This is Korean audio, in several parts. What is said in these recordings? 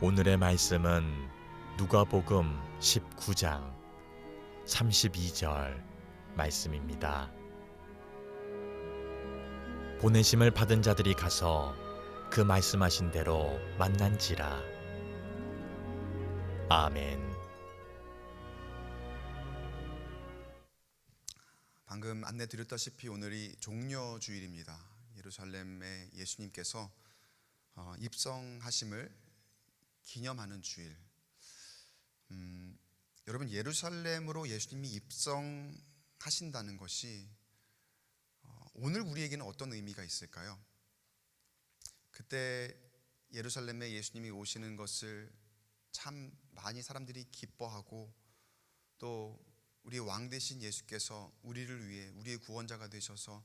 오늘의 말씀은 누가복음 19장 32절 말씀입니다. 보내심을 받은 자들이 가서 그 말씀하신 대로 만난지라. 아멘. 방금 안내 드렸다시피 오늘이 종려주일입니다. 예루살렘에 예수님께서 입성하심을 기념하는 주일. 여러분, 예루살렘으로 예수님이 입성하신다는 것이 오늘 우리에게는 어떤 의미가 있을까요? 그때 예루살렘에 예수님이 오시는 것을 참 많이 사람들이 기뻐하고, 또 우리의 왕 되신 예수께서 우리를 위해 우리의 구원자가 되셔서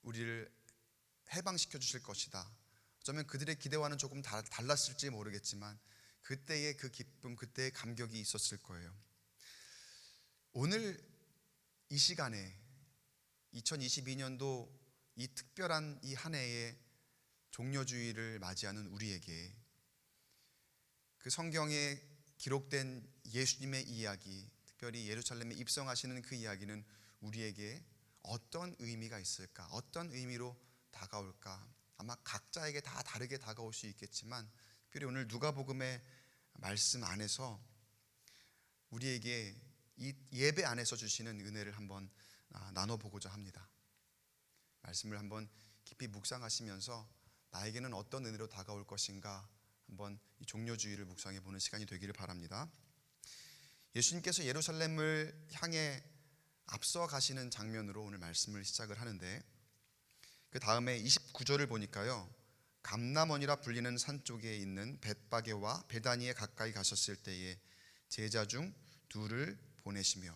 우리를 해방시켜 주실 것이다. 어쩌면 그들의 기대와는 조금 달랐을지 모르겠지만 그때의 그 기쁨, 그때의 감격이 있었을 거예요. 오늘 이 시간에 2022년도 이 특별한 이 한 해의 종려주일을 맞이하는 우리에게 그 성경에 기록된 예수님의 이야기, 특별히 예루살렘에 입성하시는 그 이야기는 우리에게 어떤 의미가 있을까? 어떤 의미로 다가올까? 아마 각자에게 다 다르게 다가올 수 있겠지만, 특별히 오늘 누가복음의 말씀 안에서 우리에게 이 예배 안에서 주시는 은혜를 한번 나눠보고자 합니다. 말씀을 한번 깊이 묵상하시면서 나에게는 어떤 은혜로 다가올 것인가 한번 이 종려주의를 묵상해 보는 시간이 되기를 바랍니다. 예수님께서 예루살렘을 향해 앞서 가시는 장면으로 오늘 말씀을 시작을 하는데, 그 다음에 29절을 보니까요, 감람원이라 불리는 산 쪽에 있는 벳바게와 베다니에 가까이 가셨을 때에 제자 중 둘을 보내시며,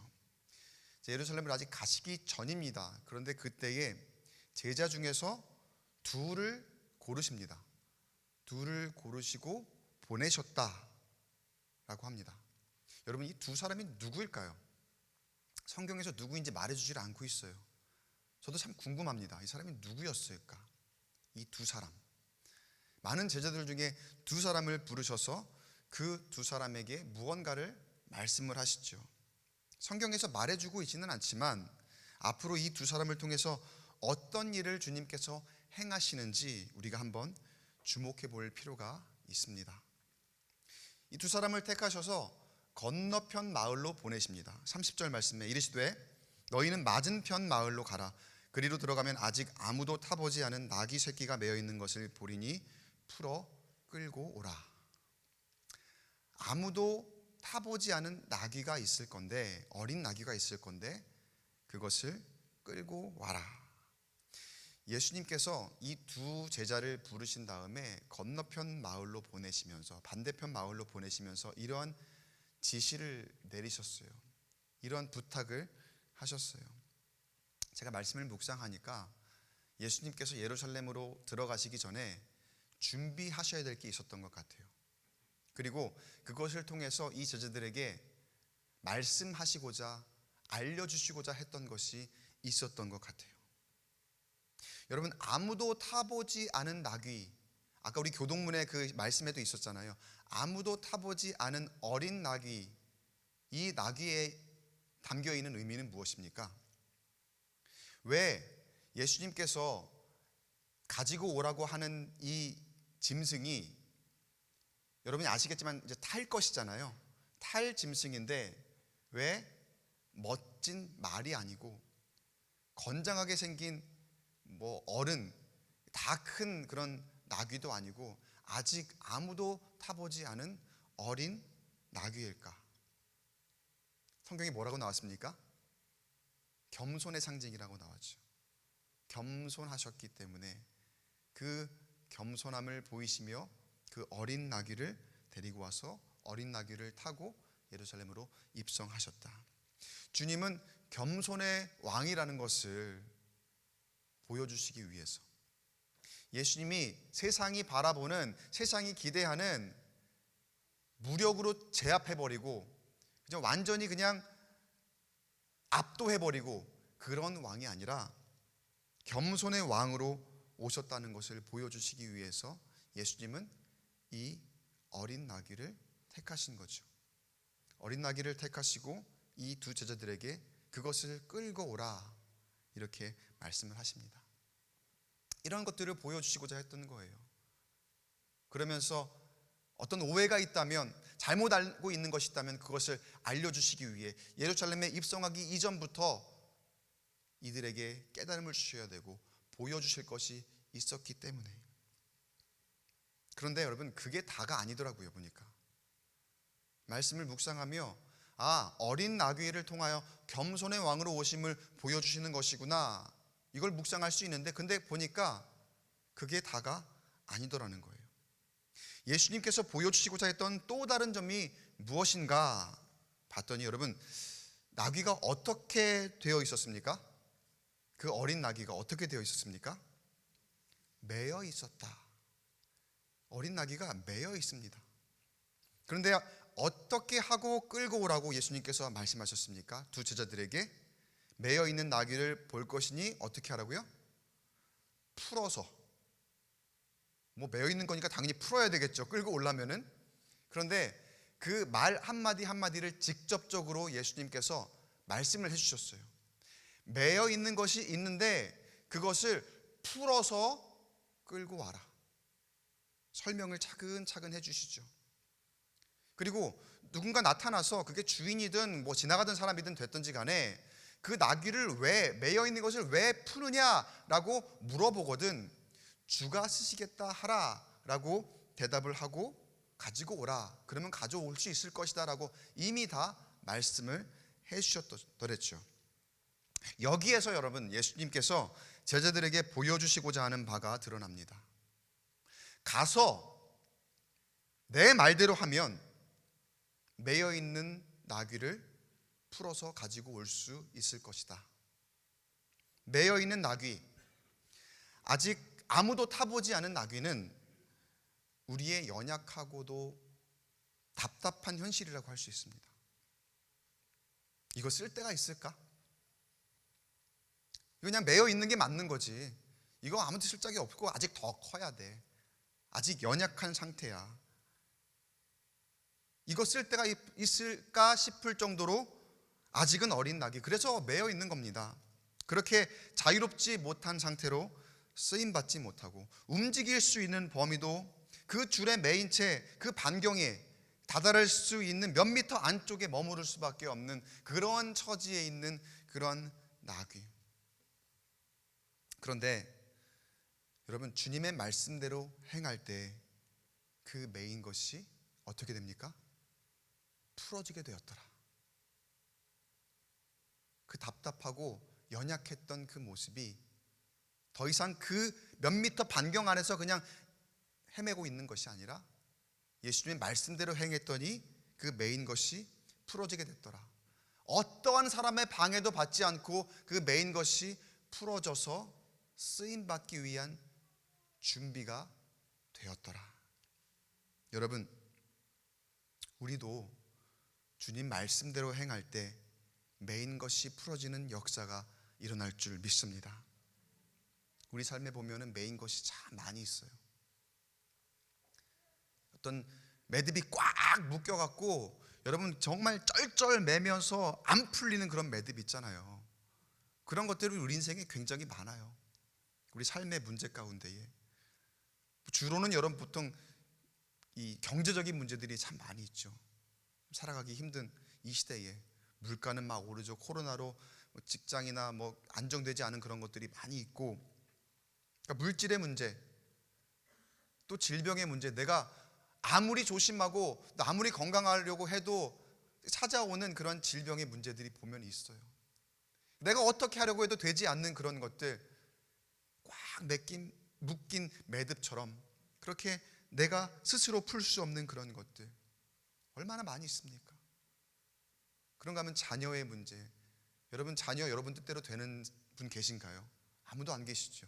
예루살렘을 아직 가시기 전입니다. 그런데 그때에 제자 중에서 둘을 고르십니다. 둘을 고르시고 보내셨다라고 합니다. 여러분, 이 두 사람이 누구일까요? 성경에서 누구인지 말해주질 않고 있어요. 저도 참 궁금합니다. 이 사람이 누구였을까? 이 두 사람. 많은 제자들 중에 두 사람을 부르셔서 그 두 사람에게 무언가를 말씀을 하시죠. 성경에서 말해주고 있지는 않지만 앞으로 이 두 사람을 통해서 어떤 일을 주님께서 행하시는지 우리가 한번 주목해 볼 필요가 있습니다. 이 두 사람을 택하셔서 건너편 마을로 보내십니다. 30절 말씀에 이르시되 너희는 맞은편 마을로 가라. 그리로 들어가면 아직 아무도 타보지 않은 나귀 새끼가 매어 있는 것을 보리니 풀어 끌고 오라. 아무도 타보지 않은 나귀가 있을 건데, 어린 나귀가 있을 건데 그것을 끌고 와라. 예수님께서 이 두 제자를 부르신 다음에 건너편 마을로 보내시면서, 반대편 마을로 보내시면서 이러한 지시를 내리셨어요. 이러한 부탁을 하셨어요. 제가 말씀을 묵상하니까 예수님께서 예루살렘으로 들어가시기 전에 준비하셔야 될 게 있었던 것 같아요. 그리고 그것을 통해서 이 제자들에게 말씀하시고자, 알려주시고자 했던 것이 있었던 것 같아요. 여러분, 아무도 타보지 않은 나귀, 아까 우리 교동문의 그 말씀에도 있었잖아요. 아무도 타보지 않은 어린 나귀, 이 나귀에 담겨있는 의미는 무엇입니까? 왜 예수님께서 가지고 오라고 하는 이 짐승이, 여러분이 아시겠지만 이제 탈 것이잖아요. 탈 짐승인데 왜 멋진 말이 아니고 건장하게 생긴 어른, 다 큰 그런 나귀도 아니고 아직 아무도 타보지 않은 어린 나귀일까? 성경이 뭐라고 나왔습니까? 겸손의 상징이라고 나왔죠. 겸손하셨기 때문에 그 겸손함을 보이시며 그 어린 나귀를 데리고 와서 어린 나귀를 타고 예루살렘으로 입성하셨다. 주님은 겸손의 왕이라는 것을 보여주시기 위해서, 예수님이 세상이 바라보는, 세상이 기대하는 무력으로 제압해버리고 완전히 그냥 압도해버리고 그런 왕이 아니라 겸손의 왕으로 오셨다는 것을 보여주시기 위해서 예수님은 이 어린 나귀를 택하신 거죠. 어린 나귀를 택하시고 이 두 제자들에게 그것을 끌고 오라 이렇게 말씀을 하십니다. 이런 것들을 보여주시고자 했던 거예요. 그러면서 어떤 오해가 있다면, 잘못 알고 있는 것이 있다면 그것을 알려주시기 위해 예루살렘에 입성하기 이전부터 이들에게 깨달음을 주셔야 되고 보여주실 것이 있었기 때문에. 그런데 여러분, 그게 다가 아니더라고요. 보니까 말씀을 묵상하며 어린 나귀를 통하여 겸손의 왕으로 오심을 보여주시는 것이구나, 이걸 묵상할 수 있는데, 근데 보니까 그게 다가 아니더라는 거예요. 예수님께서 보여주시고자 했던 또 다른 점이 무엇인가 봤더니, 여러분, 나귀가 어떻게 되어 있었습니까? 그 어린 나귀가 어떻게 되어 있었습니까? 매여 있었다. 어린 나귀가 매여 있습니다. 그런데 어떻게 하고 끌고 오라고 예수님께서 말씀하셨습니까? 두 제자들에게 매여 있는 나귀를 볼 것이니 어떻게 하라고요? 풀어서. 매여 있는 거니까 당연히 풀어야 되겠죠, 끌고 오려면은. 그런데 그 말 한마디 한마디를 직접적으로 예수님께서 말씀을 해주셨어요. 매여 있는 것이 있는데 그것을 풀어서 끌고 와라. 설명을 차근차근 해주시죠. 그리고 누군가 나타나서, 그게 주인이든 지나가던 사람이든 됐든지 간에, 그 나귀를 왜, 매여 있는 것을 왜 푸느냐라고 물어보거든 주가 쓰시겠다 하라 라고 대답을 하고 가지고 오라, 그러면 가져올 수 있을 것이다 라고 이미 다 말씀을 해주셨더랬죠. 여기에서 여러분, 예수님께서 제자들에게 보여주시고자 하는 바가 드러납니다. 가서 내 말대로 하면 매여 있는 나귀를 풀어서 가지고 올 수 있을 것이다. 매여 있는 나귀, 아직 아무도 타보지 않은 나귀는 우리의 연약하고도 답답한 현실이라고 할 수 있습니다. 이거 쓸 데가 있을까? 그냥 매여 있는 게 맞는 거지. 이거 아무도 쓸 적이 없고 아직 더 커야 돼. 아직 연약한 상태야. 이거 쓸 데가 있을까 싶을 정도로 아직은 어린 나귀, 그래서 매여 있는 겁니다. 그렇게 자유롭지 못한 상태로 쓰임받지 못하고 움직일 수 있는 범위도 그 줄에 매인 채 그 반경에 다다를 수 있는 몇 미터 안쪽에 머무를 수밖에 없는 그런 처지에 있는 그런 나귀. 그런데 여러분, 주님의 말씀대로 행할 때 그 매인 것이 어떻게 됩니까? 풀어지게 되었더라. 그 답답하고 연약했던 그 모습이 더 이상 그 몇 미터 반경 안에서 그냥 헤매고 있는 것이 아니라 예수님의 말씀대로 행했더니 그 매인 것이 풀어지게 됐더라. 어떠한 사람의 방해도 받지 않고 그 매인 것이 풀어져서 쓰임받기 위한 준비가 되었더라. 여러분, 우리도 주님 말씀대로 행할 때 매인 것이 풀어지는 역사가 일어날 줄 믿습니다. 우리 삶에 보면은 매인 것이 참 많이 있어요. 어떤 매듭이 꽉 묶여갖고 여러분 정말 쩔쩔 매면서 안 풀리는 그런 매듭 있잖아요. 그런 것들이 우리 인생에 굉장히 많아요. 우리 삶의 문제 가운데에. 주로는 여러분 보통 이 경제적인 문제들이 참 많이 있죠. 살아가기 힘든 이 시대에 물가는 막 오르죠. 코로나로 직장이나 안정되지 않은 그런 것들이 많이 있고, 그러니까 물질의 문제, 또 질병의 문제, 내가 아무리 조심하고 아무리 건강하려고 해도 찾아오는 그런 질병의 문제들이 보면 있어요. 내가 어떻게 하려고 해도 되지 않는 그런 것들, 꽉 묶인 매듭처럼 그렇게 내가 스스로 풀 수 없는 그런 것들 얼마나 많이 있습니까? 그런가 하면 자녀의 문제, 여러분 자녀 여러분 뜻대로 되는 분 계신가요? 아무도 안 계시죠.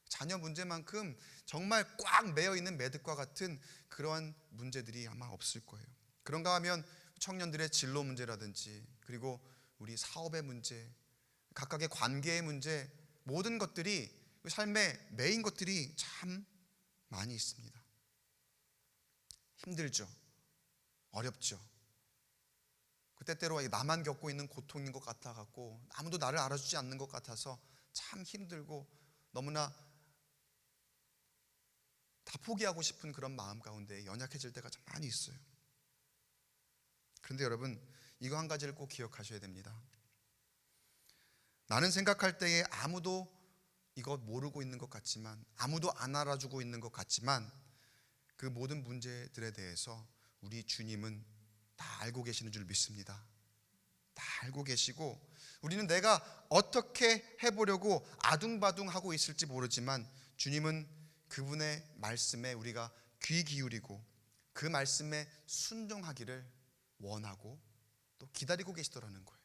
자녀 문제만큼 정말 꽉 매여 있는 매듭과 같은 그러한 문제들이 아마 없을 거예요. 그런가 하면 청년들의 진로 문제라든지, 그리고 우리 사업의 문제, 각각의 관계의 문제, 모든 것들이 삶에 매인 것들이 참 많이 있습니다. 힘들죠. 어렵죠. 그 때때로 나만 겪고 있는 고통인 것 같아갖고 아무도 나를 알아주지 않는 것 같아서 참 힘들고 너무나 다 포기하고 싶은 그런 마음 가운데 연약해질 때가 참 많이 있어요. 그런데 여러분, 이거 한 가지를 꼭 기억하셔야 됩니다. 나는 생각할 때에 아무도 이거 모르고 있는 것 같지만, 아무도 안 알아주고 있는 것 같지만, 그 모든 문제들에 대해서 우리 주님은 다 알고 계시는 줄 믿습니다. 다 알고 계시고, 우리는 내가 어떻게 해보려고 아둥바둥하고 있을지 모르지만 주님은 그분의 말씀에 우리가 귀 기울이고 그 말씀에 순종하기를 원하고 또 기다리고 계시더라는 거예요.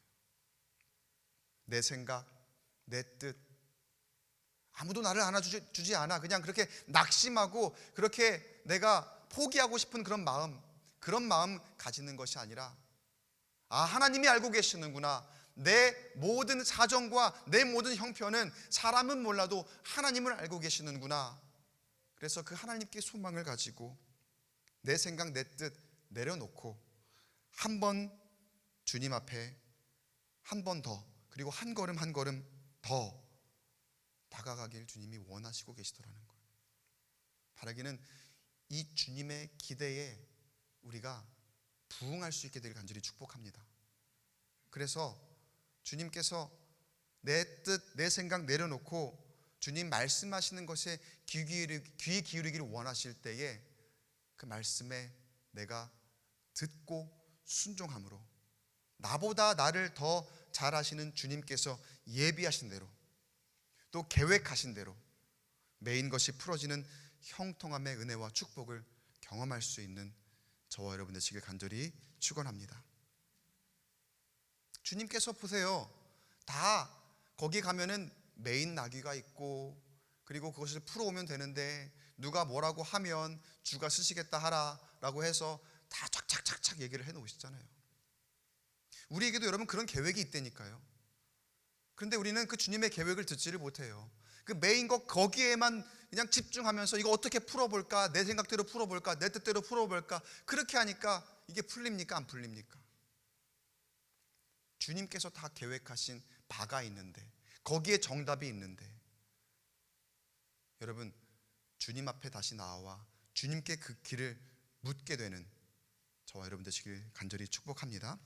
내 생각, 내 뜻, 아무도 나를 안아주지 않아. 그냥 그렇게 낙심하고 그렇게 내가 포기하고 싶은 그런 마음 가지는 것이 아니라, 하나님이 알고 계시는구나. 내 모든 사정과 내 모든 형편은 사람은 몰라도 하나님을 알고 계시는구나. 그래서 그 하나님께 소망을 가지고 내 생각, 내 뜻 내려놓고 한 번 주님 앞에 한 번 더, 그리고 한 걸음 한 걸음 더 다가가길 주님이 원하시고 계시더라는 거예요. 바라기는 이 주님의 기대에 우리가 부응할 수 있게 되길 간절히 축복합니다. 그래서 주님께서 내 뜻, 내 생각 내려놓고 주님 말씀하시는 것에 귀 기울이기를 원하실 때에 그 말씀에 내가 듣고 순종함으로 나보다 나를 더 잘 아시는 주님께서 예비하신 대로 또 계획하신 대로 매인 것이 풀어지는 형통함의 은혜와 축복을 경험할 수 있는 저와 여러분 되시길 간절히 축원합니다. 주님께서 보세요. 다 거기 가면은 메인 나귀가 있고 그리고 그것을 풀어오면 되는데 누가 뭐라고 하면 주가 쓰시겠다 하라라고 해서 다 착착착착 얘기를 해놓으시잖아요. 우리에게도 여러분 그런 계획이 있다니까요. 그런데 우리는 그 주님의 계획을 듣지를 못해요. 그 메인 것 거기에만 그냥 집중하면서 이거 어떻게 풀어볼까, 내 생각대로 풀어볼까, 내 뜻대로 풀어볼까, 그렇게 하니까 이게 풀립니까, 안 풀립니까? 주님께서 다 계획하신 바가 있는데, 거기에 정답이 있는데, 여러분 주님 앞에 다시 나와 주님께 그 길을 묻게 되는 저와 여러분 되시길 간절히 축복합니다.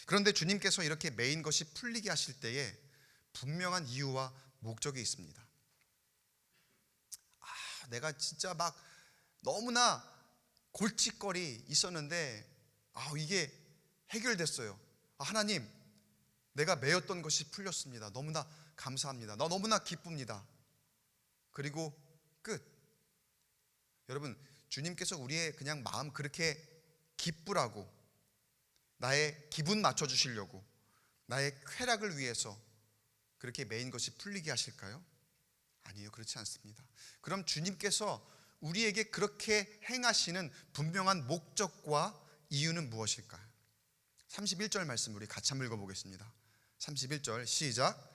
그런데 주님께서 이렇게 메인 것이 풀리게 하실 때에 분명한 이유와 목적이 있습니다. 내가 진짜 막 너무나 골칫거리 있었는데 이게 해결됐어요. 하나님, 내가 매였던 것이 풀렸습니다. 너무나 감사합니다. 너무나 기쁩니다. 그리고 끝. 여러분, 주님께서 우리의 그냥 마음 그렇게 기쁘라고, 나의 기분 맞춰주시려고, 나의 쾌락을 위해서 그렇게 메인 것이 풀리게 하실까요? 아니요, 그렇지 않습니다. 그럼 주님께서 우리에게 그렇게 행하시는 분명한 목적과 이유는 무엇일까요? 31절 말씀 우리 같이 한번 읽어보겠습니다. 31절 시작.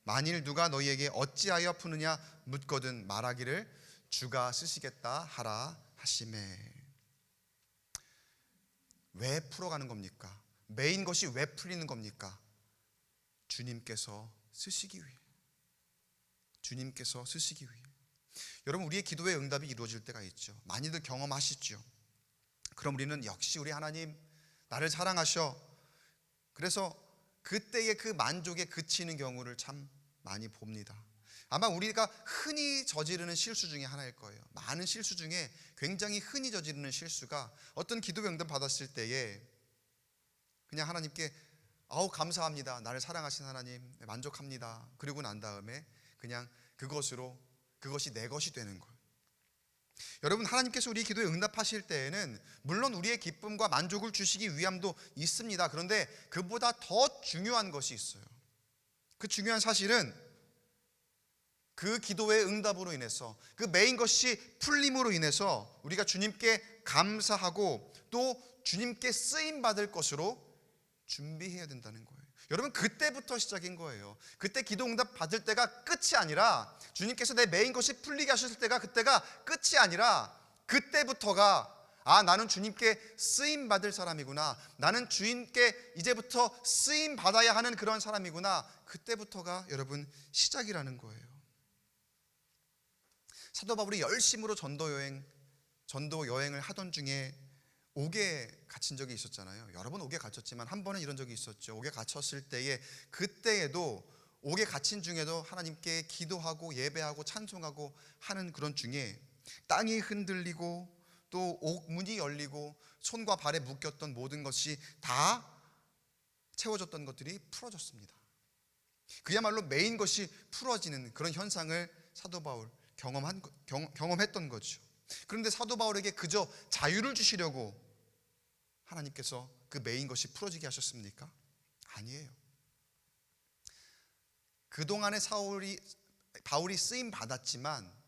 만일 누가 너희에게 어찌하여 푸느냐 묻거든 말하기를 주가 쓰시겠다 하라 하시매. 왜 풀어가는 겁니까? 메인 것이 왜 풀리는 겁니까? 주님께서 쓰시기 위해. 주님께서 쓰시기 위해. 여러분, 우리의 기도의 응답이 이루어질 때가 있죠. 많이들 경험하시죠. 그럼 우리는 역시 우리 하나님 나를 사랑하셔. 그래서 그때의 그 만족에 그치는 경우를 참 많이 봅니다. 아마 우리가 흔히 저지르는 실수 중에 하나일 거예요. 많은 실수 중에 굉장히 흔히 저지르는 실수가 어떤 기도 응답 받았을 때에 그냥 하나님께 감사합니다. 나를 사랑하신 하나님 만족합니다. 그리고 난 다음에 그냥 그것이 내 것이 되는 거예요. 여러분, 하나님께서 우리 기도에 응답하실 때에는 물론 우리의 기쁨과 만족을 주시기 위함도 있습니다. 그런데 그보다 더 중요한 것이 있어요. 그 중요한 사실은 그 기도의 응답으로 인해서, 그 메인 것이 풀림으로 인해서 우리가 주님께 감사하고 또 주님께 쓰임 받을 것으로 준비해야 된다는 거예요. 여러분, 그때부터 시작인 거예요. 그때 기도 응답 받을 때가 끝이 아니라, 주님께서 내 메인 것이 풀리게 하셨을 때가 그때가 끝이 아니라 그때부터가 나는 주님께 쓰임 받을 사람이구나, 나는 주님께 이제부터 쓰임 받아야 하는 그런 사람이구나, 그때부터가 여러분 시작이라는 거예요. 사도 바울이 열심으로 전도 여행을 하던 중에 옥에 갇힌 적이 있었잖아요. 여러 번 옥에 갇혔지만 한 번은 이런 적이 있었죠. 옥에 갇혔을 때에, 그때에도 옥에 갇힌 중에도 하나님께 기도하고 예배하고 찬송하고 하는 그런 중에 땅이 흔들리고 또 옥문이 열리고 손과 발에 묶였던 모든 것이 다 채워졌던 것들이 풀어졌습니다. 그야말로 메인 것이 풀어지는 그런 현상을 사도 바울 경험했던 거죠. 그런데 사도 바울에게 그저 자유를 주시려고 하나님께서 그 메인 것이 풀어지게 하셨습니까? 아니에요. 그동안에 바울이 쓰임 받았지만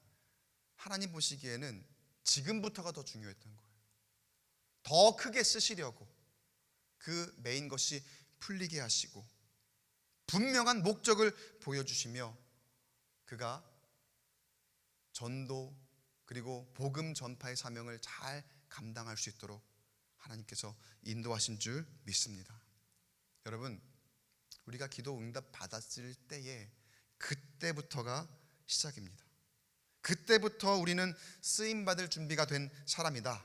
하나님 보시기에는 지금부터가 더 중요했던 거예요. 더 크게 쓰시려고 그 메인 것이 풀리게 하시고 분명한 목적을 보여주시며 그가 전도 그리고 복음 전파의 사명을 잘 감당할 수 있도록 하나님께서 인도하신 줄 믿습니다. 여러분, 우리가 기도 응답 받았을 때에 그때부터가 시작입니다. 그때부터 우리는 쓰임받을 준비가 된 사람이다.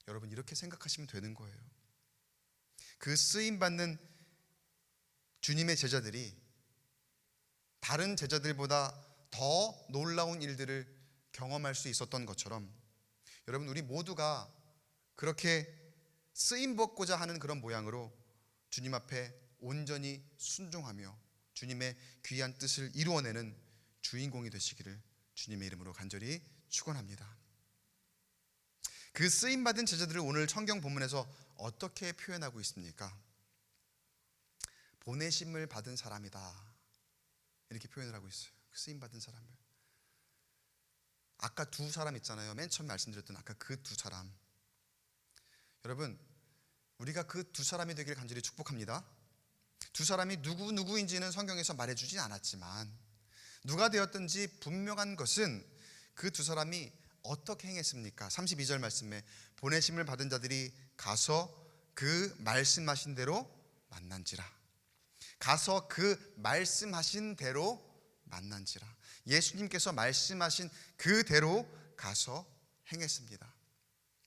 여러분, 이렇게 생각하시면 되는 거예요. 그 쓰임받는 주님의 제자들이 다른 제자들보다 더 놀라운 일들을 경험할 수 있었던 것처럼 여러분, 우리 모두가 그렇게 쓰임받고자 하는 그런 모양으로 주님 앞에 온전히 순종하며 주님의 귀한 뜻을 이루어내는 주인공이 되시기를 주님의 이름으로 간절히 축원합니다. 그 쓰임받은 제자들을 오늘 성경 본문에서 어떻게 표현하고 있습니까? 보내심을 받은 사람이다, 이렇게 표현을 하고 있어요. 그 쓰임받은 사람을. 아까 두 사람 있잖아요. 맨 처음 말씀드렸던 아까 그 두 사람. 여러분, 우리가 그 두 사람이 되기를 간절히 축복합니다. 두 사람이 누구인지는 성경에서 말해주진 않았지만 누가 되었든지 분명한 것은 그 두 사람이 어떻게 행했습니까? 32절 말씀에 보내심을 받은 자들이 가서 그 말씀하신 대로 만난지라. 가서 그 말씀하신 대로 만난지라. 예수님께서 말씀하신 그대로 가서 행했습니다.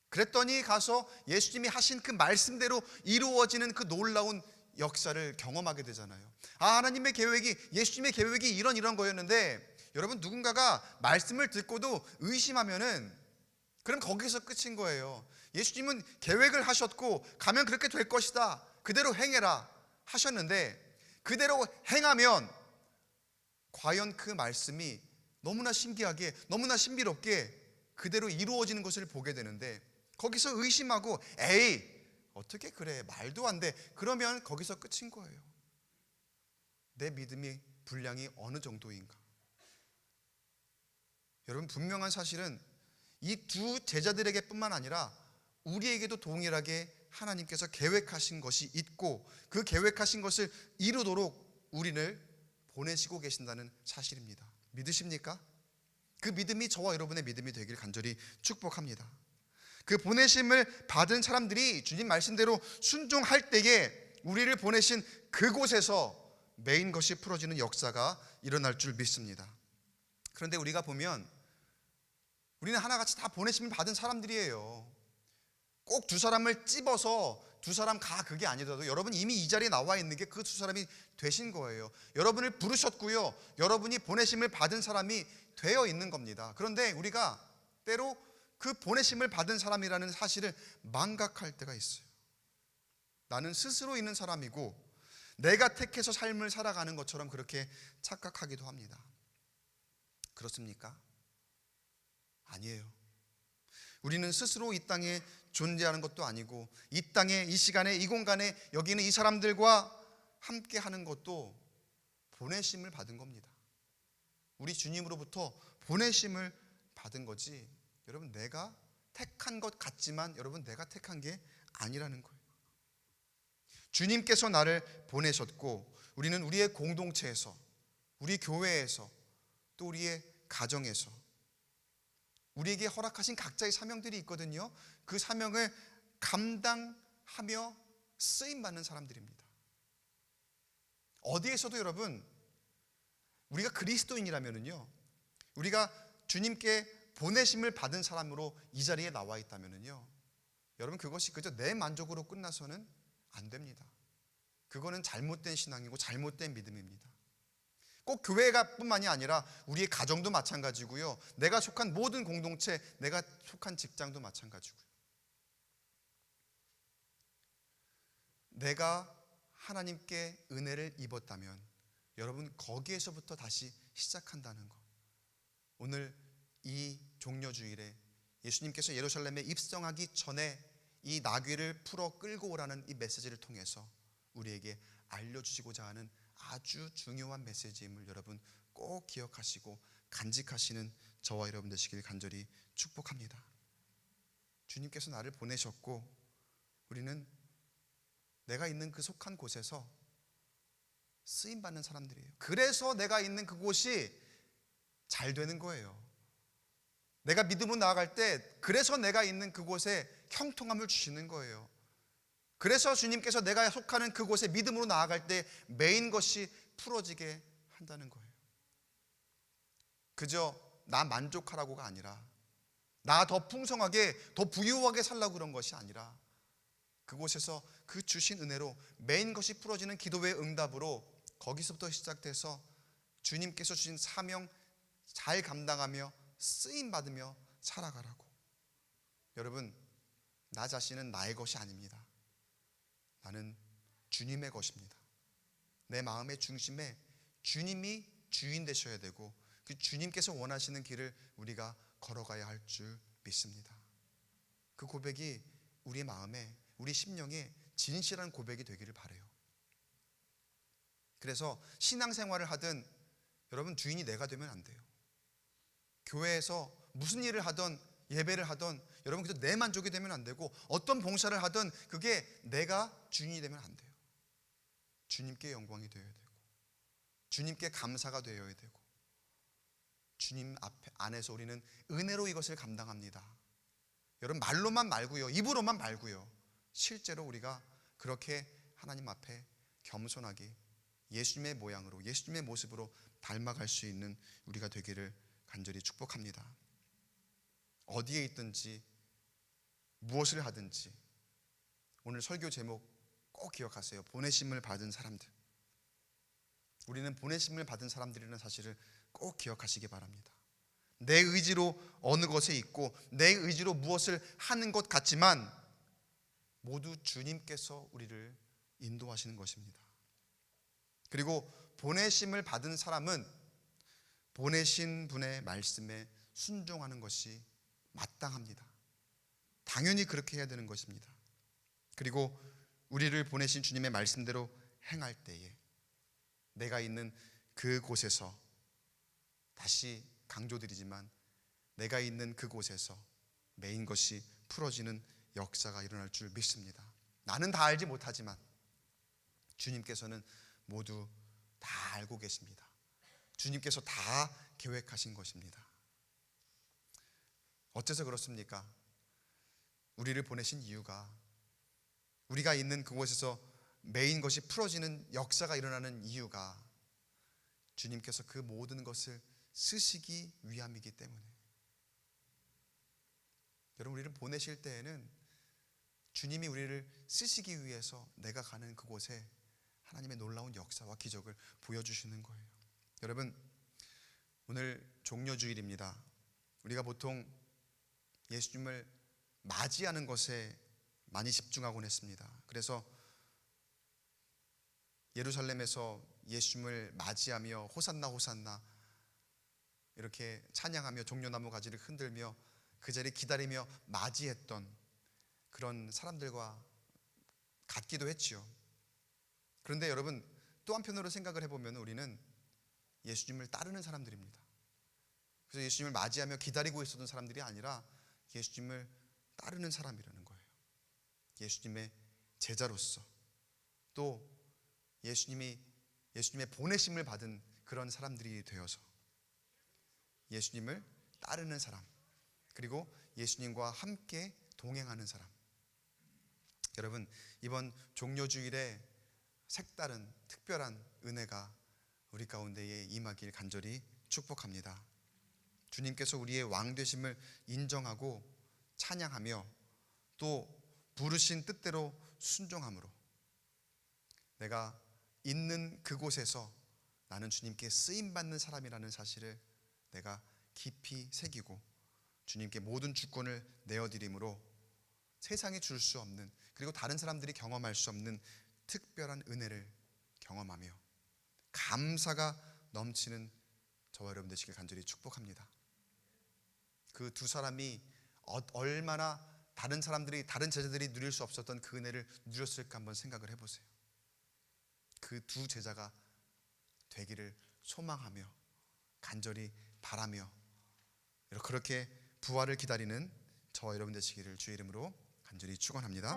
그랬더니 가서 예수님이 하신 그 말씀대로 이루어지는 그 놀라운 역사를 경험하게 되잖아요. 하나님의 계획이, 예수님의 계획이 이런 거였는데, 여러분, 누군가가 말씀을 듣고도 의심하면은 그럼 거기서 끝인 거예요. 예수님은 계획을 하셨고 가면 그렇게 될 것이다, 그대로 행해라 하셨는데 그대로 행하면 과연 그 말씀이 너무나 신기하게, 너무나 신비롭게 그대로 이루어지는 것을 보게 되는데, 거기서 의심하고 에이 어떻게 그래, 말도 안 돼, 그러면 거기서 끝인 거예요. 내 믿음이 분량이 어느 정도인가. 여러분, 분명한 사실은 이 두 제자들에게 뿐만 아니라 우리에게도 동일하게 하나님께서 계획하신 것이 있고 그 계획하신 것을 이루도록 우리를 보내시고 계신다는 사실입니다. 믿으십니까? 그 믿음이 저와 여러분의 믿음이 되길 간절히 축복합니다. 그 보내심을 받은 사람들이 주님 말씀대로 순종할 때에 우리를 보내신 그곳에서 메인 것이 풀어지는 역사가 일어날 줄 믿습니다. 그런데 우리가 보면 우리는 하나같이 다 보내심을 받은 사람들이에요. 꼭 두 사람을 찝어서 두 사람 가, 그게 아니더라도 여러분 이미 이 자리에 나와 있는 게 그 두 사람이 되신 거예요. 여러분을 부르셨고요, 여러분이 보내심을 받은 사람이 되어 있는 겁니다. 그런데 우리가 때로 그 보내심을 받은 사람이라는 사실을 망각할 때가 있어요. 나는 스스로 있는 사람이고 내가 택해서 삶을 살아가는 것처럼 그렇게 착각하기도 합니다. 그렇습니까? 아니에요. 우리는 스스로 이 땅에 존재하는 것도 아니고 이 땅에, 이 시간에, 이 공간에 여기 있는 이 사람들과 함께 하는 것도 보내심을 받은 겁니다. 우리 주님으로부터 보내심을 받은 거지, 여러분 내가 택한 것 같지만 여러분 내가 택한 게 아니라는 거예요. 주님께서 나를 보내셨고 우리는 우리의 공동체에서, 우리 교회에서, 또 우리의 가정에서 우리에게 허락하신 각자의 사명들이 있거든요. 그 사명을 감당하며 쓰임받는 사람들입니다. 어디에서도 여러분, 우리가 그리스도인이라면요, 우리가 주님께 보내심을 받은 사람으로 이 자리에 나와 있다면요, 여러분, 그것이 그저 내 만족으로 끝나서는 안 됩니다. 그거는 잘못된 신앙이고 잘못된 믿음입니다. 꼭 교회가 뿐만이 아니라 우리의 가정도 마찬가지고요, 내가 속한 모든 공동체, 내가 속한 직장도 마찬가지고요. 내가 하나님께 은혜를 입었다면 여러분, 거기에서부터 다시 시작한다는 것. 오늘 이 종려주일에 예수님께서 예루살렘에 입성하기 전에 이 나귀를 풀어 끌고 오라는 이 메시지를 통해서 우리에게 알려주시고자 하는 아주 중요한 메시지임을 여러분 꼭 기억하시고 간직하시는 저와 여러분 되시길 간절히 축복합니다. 주님께서 나를 보내셨고 우리는 내가 있는 그 속한 곳에서 쓰임받는 사람들이에요. 그래서 내가 있는 그곳이 잘 되는 거예요. 내가 믿음으로 나아갈 때 그래서 내가 있는 그곳에 형통함을 주시는 거예요. 그래서 주님께서 내가 속하는 그곳에 믿음으로 나아갈 때 메인 것이 풀어지게 한다는 거예요. 그저 나 만족하라고가 아니라, 나 더 풍성하게 더 부유하게 살라고 그런 것이 아니라, 그곳에서 그 주신 은혜로 메인 것이 풀어지는 기도의 응답으로 거기서부터 시작돼서 주님께서 주신 사명 잘 감당하며 쓰임받으며 살아가라고. 여러분, 나 자신은 나의 것이 아닙니다. 나는 주님의 것입니다. 내 마음의 중심에 주님이 주인 되셔야 되고 그 주님께서 원하시는 길을 우리가 걸어가야 할 줄 믿습니다. 그 고백이 우리의 마음에, 우리 심령에 진실한 고백이 되기를 바라요. 그래서 신앙생활을 하든 여러분, 주인이 내가 되면 안 돼요. 교회에서 무슨 일을 하든 예배를 하든 여러분 그저 내 만족이 되면 안 되고, 어떤 봉사를 하든 그게 내가 주인이 되면 안 돼요. 주님께 영광이 되어야 되고 주님께 감사가 되어야 되고, 주님 앞에 안에서 우리는 은혜로 이것을 감당합니다. 여러분, 말로만 말고요, 입으로만 말고요, 실제로 우리가 그렇게 하나님 앞에 겸손하게 예수님의 모양으로, 예수님의 모습으로 닮아갈 수 있는 우리가 되기를 간절히 축복합니다. 어디에 있든지 무엇을 하든지 오늘 설교 제목 꼭 기억하세요. 보내심을 받은 사람들. 우리는 보내심을 받은 사람들이라는 사실을 꼭 기억하시기 바랍니다. 내 의지로 어느 것에 있고 내 의지로 무엇을 하는 것 같지만 모두 주님께서 우리를 인도하시는 것입니다. 그리고 보내심을 받은 사람은 보내신 분의 말씀에 순종하는 것이 마땅합니다. 당연히 그렇게 해야 되는 것입니다. 그리고 우리를 보내신 주님의 말씀대로 행할 때에 내가 있는 그곳에서, 다시 강조드리지만 내가 있는 그곳에서 메인 것이 풀어지는 역사가 일어날 줄 믿습니다. 나는 다 알지 못하지만 주님께서는 모두 다 알고 계십니다. 주님께서 다 계획하신 것입니다. 어째서 그렇습니까? 우리를 보내신 이유가, 우리가 있는 그곳에서 메인 것이 풀어지는 역사가 일어나는 이유가 주님께서 그 모든 것을 쓰시기 위함이기 때문에. 여러분, 우리를 보내실 때에는 주님이 우리를 쓰시기 위해서 내가 가는 그곳에 하나님의 놀라운 역사와 기적을 보여주시는 거예요. 여러분, 오늘 종려주일입니다. 우리가 보통 예수님을 맞이하는 것에 많이 집중하곤 했습니다. 그래서 예루살렘에서 예수님을 맞이하며 호산나 호산나 이렇게 찬양하며 종려나무 가지를 흔들며 그 자리에 기다리며 맞이했던 그런 사람들과 같기도 했지요. 그런데 여러분, 또 한편으로 생각을 해보면 우리는 예수님을 따르는 사람들입니다. 그래서 예수님을 맞이하며 기다리고 있었던 사람들이 아니라 예수님을 따르는 사람이라는 거예요. 예수님의 제자로서, 또 예수님의 보내심을 받은 그런 사람들이 되어서 예수님을 따르는 사람, 그리고 예수님과 함께 동행하는 사람. 여러분, 이번 종려주일에 색다른 특별한 은혜가 우리 가운데에 임하길 간절히 축복합니다. 주님께서 우리의 왕 되심을 인정하고 찬양하며 또 부르신 뜻대로 순종함으로 내가 있는 그곳에서 나는 주님께 쓰임받는 사람이라는 사실을 내가 깊이 새기고 주님께 모든 주권을 내어드림으로 세상이 줄 수 없는, 그리고 다른 사람들이 경험할 수 없는 특별한 은혜를 경험하며 감사가 넘치는 저와 여러분 되시길 간절히 축복합니다. 그 두 사람이 얼마나 다른 사람들이, 다른 제자들이 누릴 수 없었던 그 은혜를 누렸을까 한번 생각을 해보세요. 그 두 제자가 되기를 소망하며 간절히 바라며 그렇게 부활을 기다리는 저와 여러분 되시기를 주의 이름으로 간절히 축원합니다.